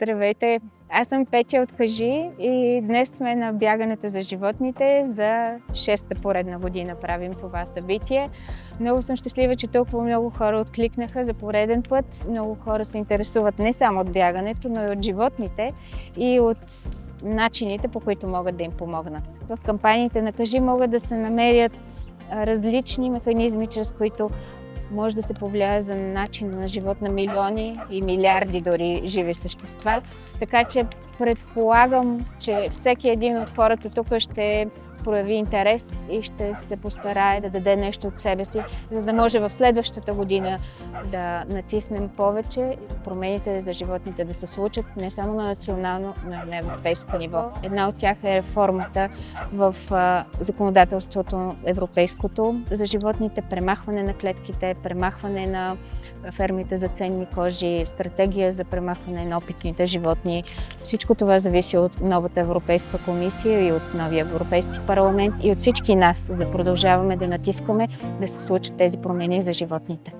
Здравейте! Аз съм Петя от Кажи и днес сме на бягането за животните. За 6-та поредна година правим това събитие. Много съм щастлива, че толкова много хора откликнаха за пореден път. Много хора се интересуват не само от бягането, но и от животните и от начините, по които могат да им помогнат. В кампаниите на Кажи могат да се намерят различни механизми, чрез които може да се повлияе за начин на живот на милиони и милиарди дори живи същества. Така че предполагам, че всеки един от хората тук ще прояви интерес и ще се постарае да даде нещо от себе си, за да може в следващата година да натиснем повече промените за животните да се случат не само на национално, но и на европейско ниво. Една от тях е реформата в законодателството европейското за животните, премахване на клетките, премахване на фермите за ценни кожи, стратегия за премахване на опитните животни. Всичко това зависи от новата Европейска комисия и от новия Европейски парламент и от всички нас да продължаваме да натискаме да се случат тези промени за животните.